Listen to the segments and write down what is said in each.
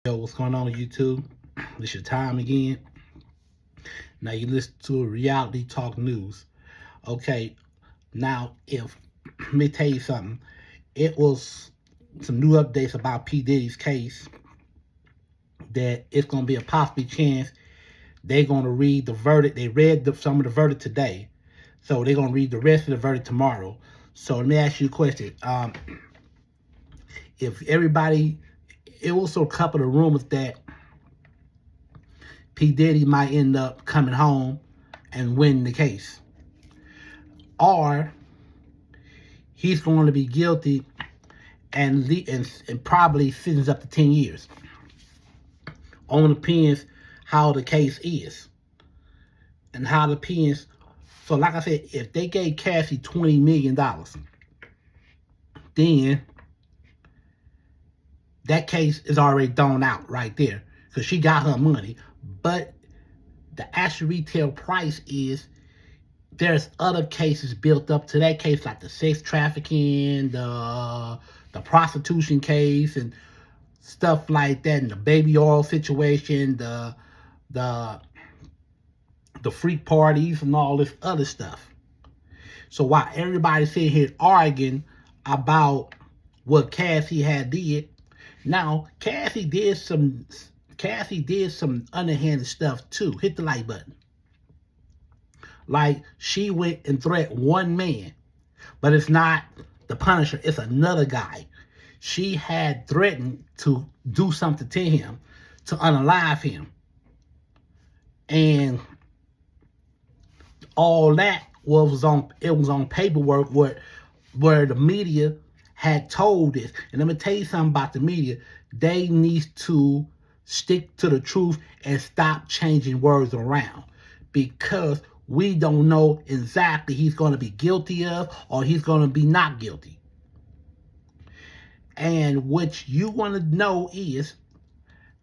Yo, what's going on YouTube? It's your time again. Now you listen to reality talk news. Okay, now if let me tell you something. It was some new updates about P Diddy's case that it's gonna be a possible chance they're gonna read the verdict. They read some of the verdict today, so they're gonna read the rest of the verdict tomorrow. So let me ask you a question. If everybody, it was a couple of rumors that P Diddy might end up coming home and winning the case, or he's going to be guilty and probably sentenced up to 10 years. On depends how the case is and how the depends. So like I said, if they gave Cassie $20 million, then that case is already thrown out right there because she got her money. But the actual retail price is, there's other cases built up to that case, like the sex trafficking, the prostitution case, and stuff like that, and the baby oil situation, the freak parties, and all this other stuff. So while everybody's sitting here arguing about what Cassie had did, now Cassie did some underhanded stuff too. Hit the like button. Like, she went and threatened one man, but it's not the Punisher, it's another guy. She had threatened to do something to him, to unalive him. And all that was on paperwork where the media had told this. And let me tell you something about the media. They need to stick to the truth and stop changing words around, because we don't know exactly he's going to be guilty of or he's going to be not guilty. And what you want to know is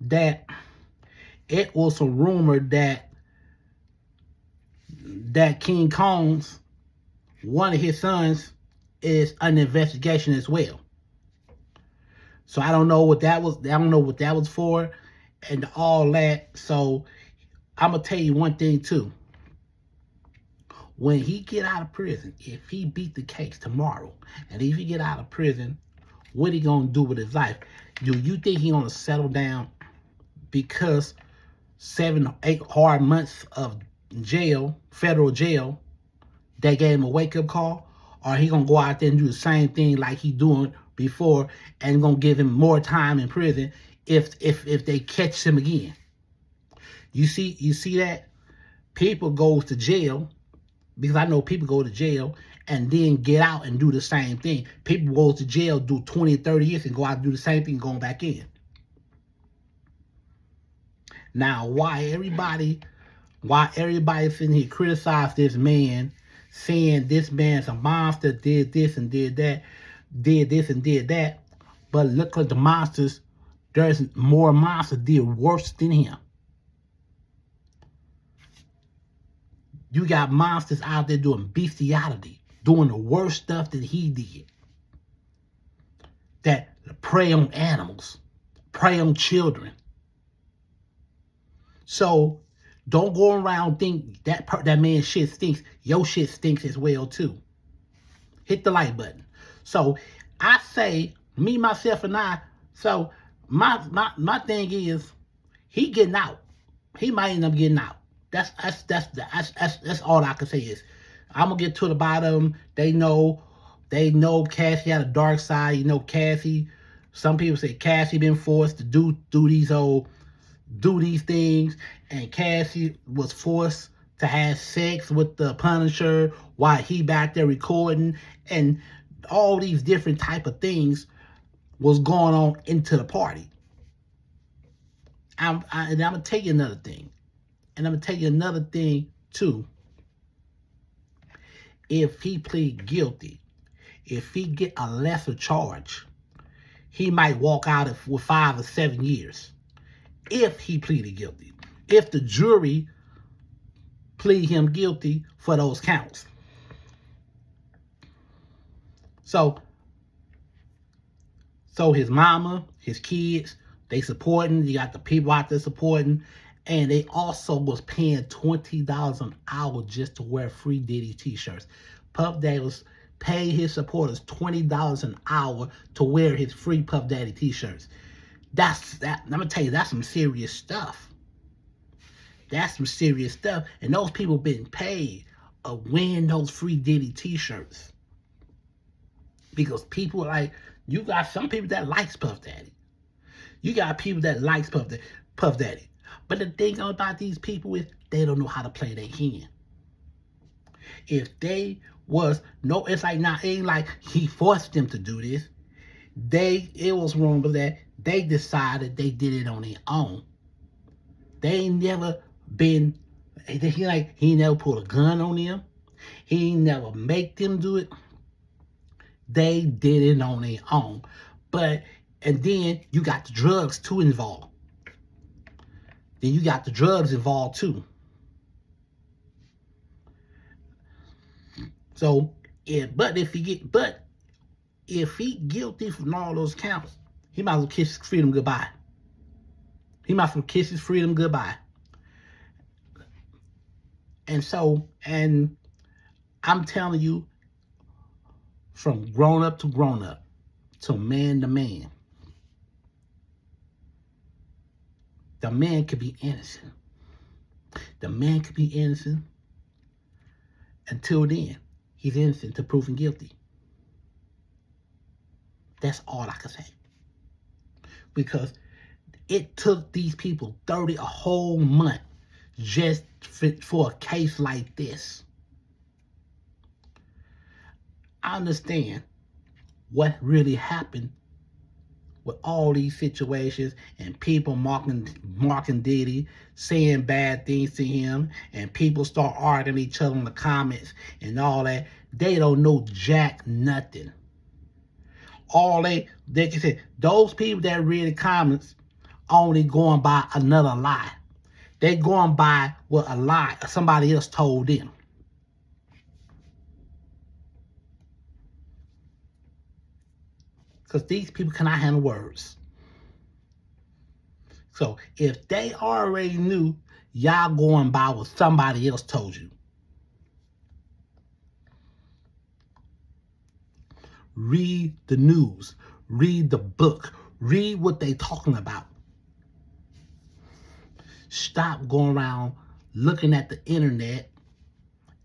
that it was a rumor that King Kong's, one of his sons, is under investigation as well. So I don't know what that was. I don't know what that was for and all that. So I'm going to tell you one thing too. When he get out of prison, if he beat the case tomorrow, and if he get out of prison, what he gonna do with his life? Do you think he gonna settle down because 7 8 hard months of jail, federal jail, they gave him a wake-up call? Or he gonna go out there and do the same thing like he doing before and gonna give him more time in prison if they catch him again? You see that? People goes to jail, because I know people go to jail and then get out and do the same thing. People go to jail, do 20, 30 years, and go out and do the same thing, going back in. Now, why everybody sitting here criticize this man, saying this man's a monster, did this and did that, did this and did that, but look at the monsters. There's more monsters did worse than him. You got monsters out there doing bestiality, doing the worst stuff that he did. That prey on animals, prey on children. So don't go around think that man's shit stinks. Your shit stinks as well too. Hit the like button. So I say, me, myself, and I. So my thing is, he getting out. He might end up getting out. That's all I can say is, I'm gonna get to the bottom. They know Cassie had a dark side. You know, Cassie. Some people say Cassie been forced to do these things, and Cassie was forced to have sex with the Punisher while he back there recording, and all these different type of things was going on into the party. And I'm gonna tell you another thing. And I'm going to tell you another thing, too. If he plead guilty, if he get a lesser charge, he might walk out with 5 or 7 years. If he pleaded guilty. If the jury plead him guilty for those counts. So his mama, his kids, They supporting. You got the people out there supporting. And they also was paying $20 an hour just to wear free Diddy t-shirts. Puff Daddy was paying his supporters $20 an hour to wear his free Puff Daddy t-shirts. That. I'm gonna tell you, that's some serious stuff. That's some serious stuff. And those people being paid wearing those free Diddy t-shirts. Because people like, you got some people that likes Puff Daddy. You got people that likes Puff Daddy. But the thing about these people is they don't know how to play their hand. If they was no, it's like not ain't like he forced them to do this. It was wrong with that. They decided they did it on their own. They ain't never been. He never pulled a gun on them. He never make them do it. They did it on their own. And then you got the drugs too involved. Then you got the drugs involved too. So, if he guilty from all those counts, he might as well kiss his freedom goodbye. He might as well kiss his freedom goodbye. And I'm telling you, from grown up to man to man, the man could be innocent. The man could be innocent. Until then, he's innocent to proven guilty. That's all I can say. Because it took these people a whole month just for a case like this. I understand what really happened with all these situations and people marking Diddy, saying bad things to him, and people start arguing each other in the comments and all that. They don't know jack nothing. All they can say, those people that read the comments only going by another lie. They going by what a lie somebody else told them. Because these people cannot handle words. So if they already knew, y'all going by what somebody else told you. Read the news. Read the book. Read what they talking about. Stop going around looking at the internet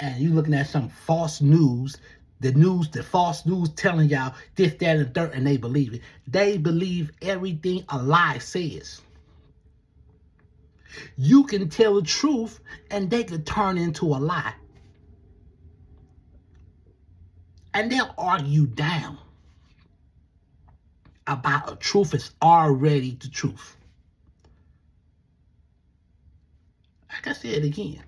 and you looking at some false news. The false news telling y'all this, that, and the third, and they believe it. They believe everything a lie says. You can tell the truth and they could turn into a lie. And they'll argue down about a truth that's already the truth. Like I said again,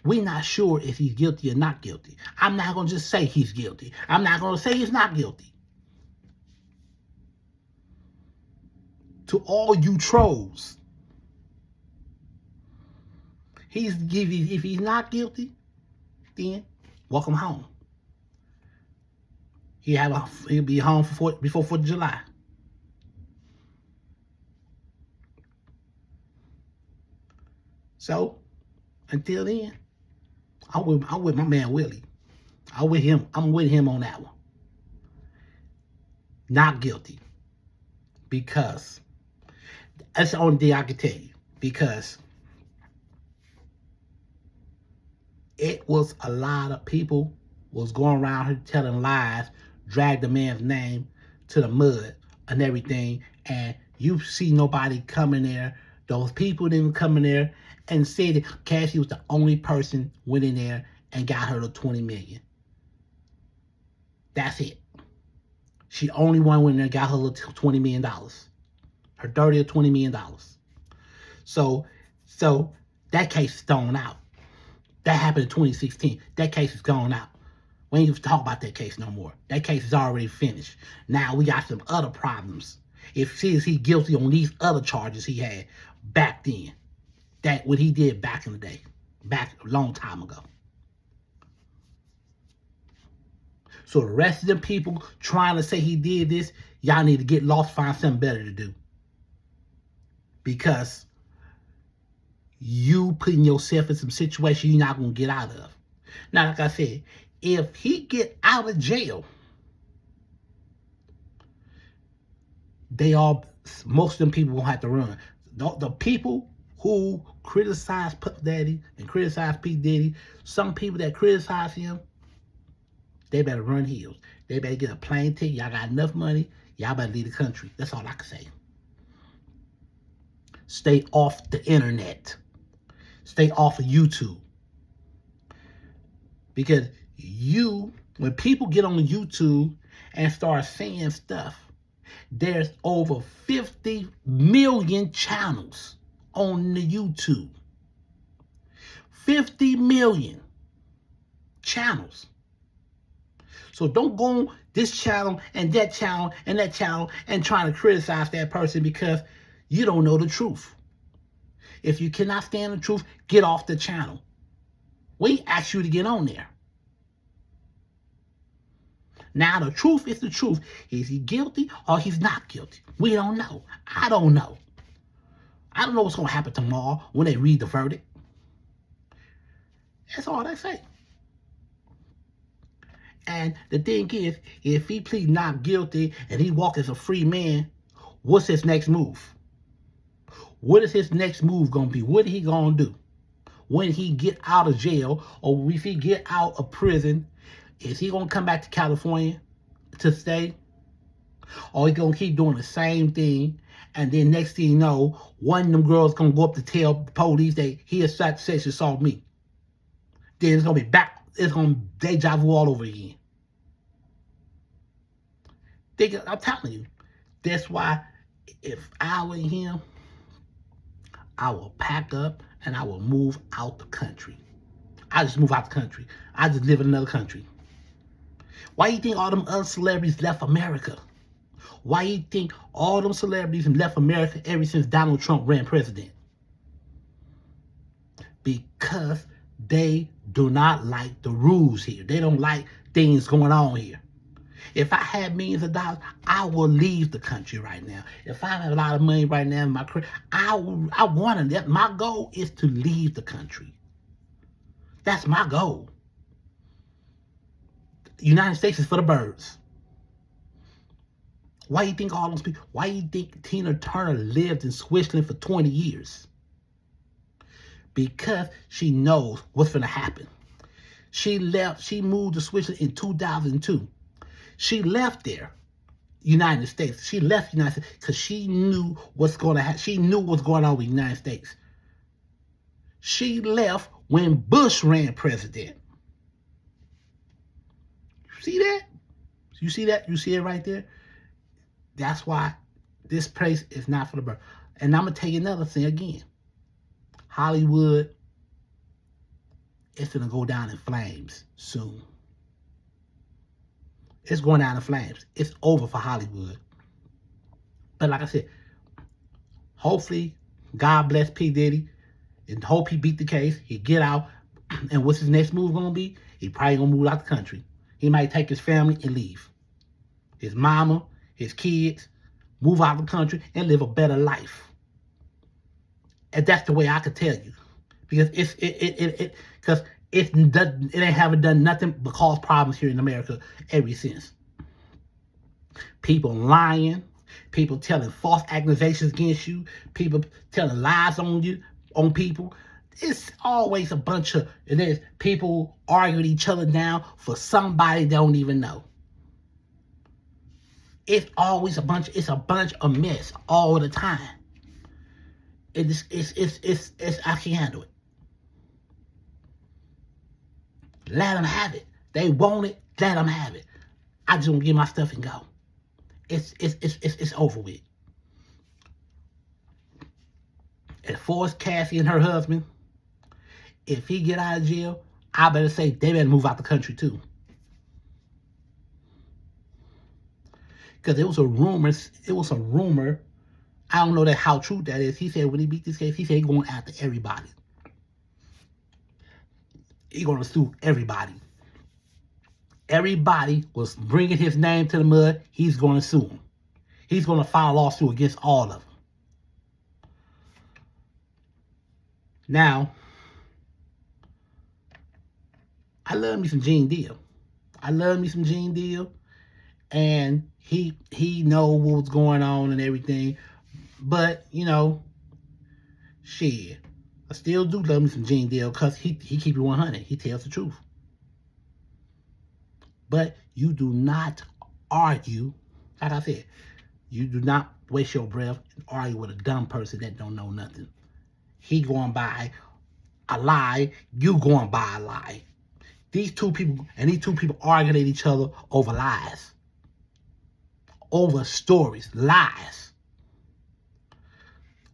we're not sure if he's guilty or not guilty. I'm not going to just say he's guilty. I'm not going to say he's not guilty. To all you trolls, if he's not guilty, then welcome home. He'll be home before 4th of July. So, until then, I'm with my man Willie. I'm with him on that one. Not guilty. Because that's the only thing I can tell you. Because it was a lot of people was going around here telling lies, drag the man's name to the mud and everything, and you see nobody coming there. Those people didn't come in there and said that Cassie was the only person went in there and got her to $20 million. That's it. She only one went in there and got her $20 million. Her $30 or $20 million. So that case is thrown out. That happened in 2016. That case is gone out. We ain't even talk about that case no more. That case is already finished. Now we got some other problems. If he's guilty on these other charges he had back then. That what he did back in the day. Back a long time ago. So the rest of them people trying to say he did this, y'all need to get lost, find something better to do. Because you putting yourself in some situation you're not going to get out of. Now, like I said, if he get out of jail, most of them people won't have to run. The people who criticize Puff Daddy and criticize P Diddy, some people that criticize him, they better run heels. They better get a plane ticket. Y'all got enough money. Y'all better leave the country. That's all I can say. Stay off the internet. Stay off of YouTube. Because when people get on YouTube and start saying stuff, there's over 50 million channels on the YouTube. 50 million channels. So don't go on this channel and that channel and that channel and trying to criticize that person because you don't know the truth. If you cannot stand the truth, get off the channel. We ask you to get on there. Now, the truth is the truth. Is he guilty or he's not guilty? We don't know. I don't know. I don't know what's going to happen tomorrow when they read the verdict. That's all they say. And the thing is, if he pleads not guilty and he walks as a free man, what's his next move? What is his next move going to be? What is he going to do? When he get out of jail or if he get out of prison, is he going to come back to California to stay? Or he going to keep doing the same thing? And then next thing you know, one of them girls going to go up to tell the police that he has sexually assaulted me. Then it's going to be back. It's going to be deja vu all over again. I'm telling you. That's why if I were him, I will pack up and I will move out the country. I just move out the country. I just live in another country. Why do you think all them other celebrities left America? Why do you think all them celebrities left America ever since Donald Trump ran president? Because they do not like the rules here. They don't like things going on here. If I had millions of dollars, I will leave the country right now. If I have a lot of money right now in my career, I want to. My goal is to leave the country. That's my goal. The United States is for the birds. Why do you think all those people, why do you think Tina Turner lived in Switzerland for 20 years? Because she knows what's going to happen. She moved to Switzerland in 2002. She left there, United States. She left the United States because she knew what's going to happen. She knew what's going on with the United States. She left when Bush ran president. You see that? You see that? You see it right there? That's why this place is not for the bird. And I'm going to tell you another thing again. Hollywood is going to go down in flames soon. It's going down in flames. It's over for Hollywood. But like I said, hopefully, God bless P Diddy. And hope he beat the case. He get out. And what's his next move going to be? He probably going to move out the country. He might take his family and leave. His mama, his kids, move out of the country and live a better life. And that's the way I could tell you. Because it haven't done nothing but cause problems here in America ever since. People lying, people telling false accusations against you, people telling lies on you, on people. It's always a bunch of, and there's people arguing each other down for somebody they don't even know. It's always a bunch of mess all the time. It's I can't handle it. Let them have it. They want it, let them have it. I just want to get my stuff and go. It's over with. As far as Cassie and her husband, if he get out of jail, I better say they better move out the country too. Because it was a rumor. I don't know how true that is. He said when he beat this case, he said he's going after everybody. He's going to sue everybody. everybody was bringing his name to the mud, he's going to sue him. He's going to file a lawsuit against all of them. Now, I love me some Gene Deal. I love me some Gene Deal. And he know what's going on and everything. But, you know, shit. I still do love me some Gene Deal because he keep it 100. He tells the truth. But you do not argue. Like I said, you do not waste your breath and argue with a dumb person that don't know nothing. He going by a lie. You going by a lie. These two people arguing at each other over lies. Over stories. Lies.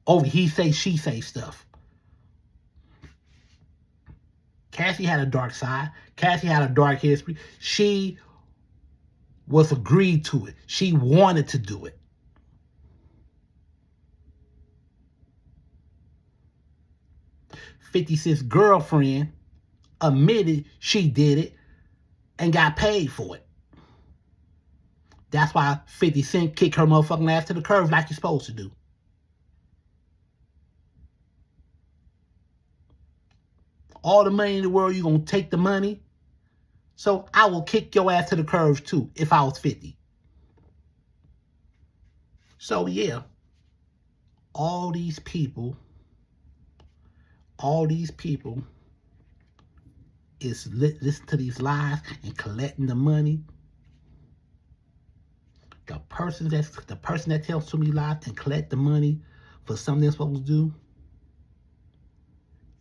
Over he say, she say stuff. Cassie had a dark side. Cassie had a dark history. She was agreed to it. She wanted to do it. '50 Cent's girlfriend admitted she did it and got paid for it. That's why 50 Cent kicked her motherfucking ass to the curb like you're supposed to do. All the money in the world, you're going to take the money. So I will kick your ass to the curb too if I was 50. So yeah, all these people is listen to these lies and collecting the money. The person that tells too many lies and collect the money for something they're supposed to do,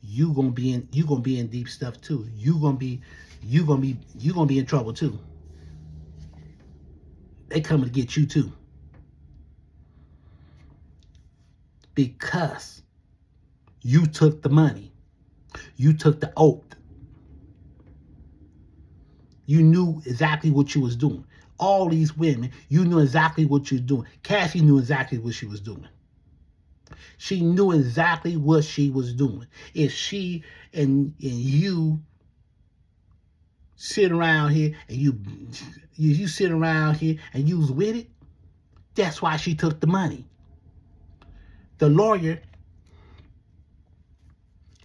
you gonna be in deep stuff too. You gonna be in trouble too. They coming to get you too. Because you took the money. You took the oath. You knew exactly what you was doing. All these women, you knew exactly what you were doing. Cassie knew exactly what she was doing. She knew exactly what she was doing. If she and you sit around here and you sit around here and you was with it, that's why she took the money. The lawyer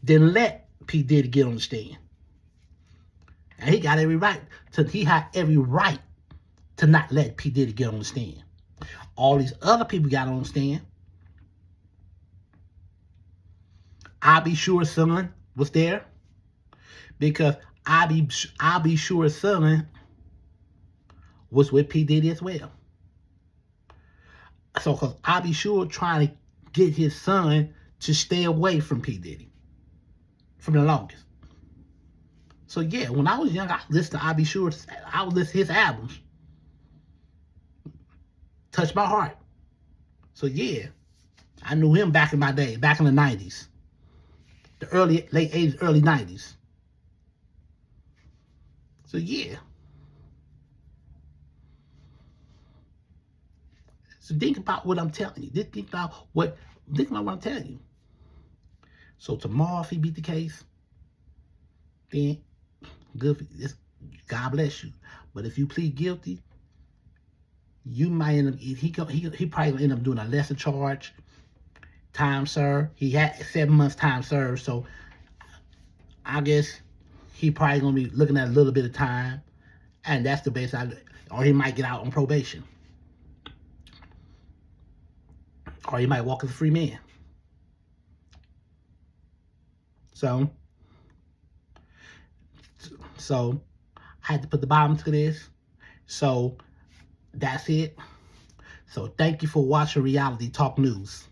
didn't let P Diddy get on the stand. And he had every right to not let P Diddy get on the stand. All these other people got on the stand. I'll Be Sure's son was there because I'll Be Sure's son was with P Diddy as well. So, because I'll Be Sure trying to get his son to stay away from P Diddy for the longest. So yeah, when I was young, I listened to I'll Be Sure. I would listen to his albums. Touched my heart. So yeah, I knew him back in my day, back in the 90s. The late 80s, early 90s. So yeah. So think about what I'm telling you. Think about what I'm telling you. So tomorrow, if he beat the case, then good. God bless you. But if you plead guilty, you might end up. He probably gonna end up doing a lesser charge. Time served. He had 7 months time served. So I guess he probably gonna be looking at a little bit of time, and that's the base. Or he might get out on probation. Or he might walk as a free man. So I had to put the bottom to this. So that's it. So thank you for watching Reality Talk News.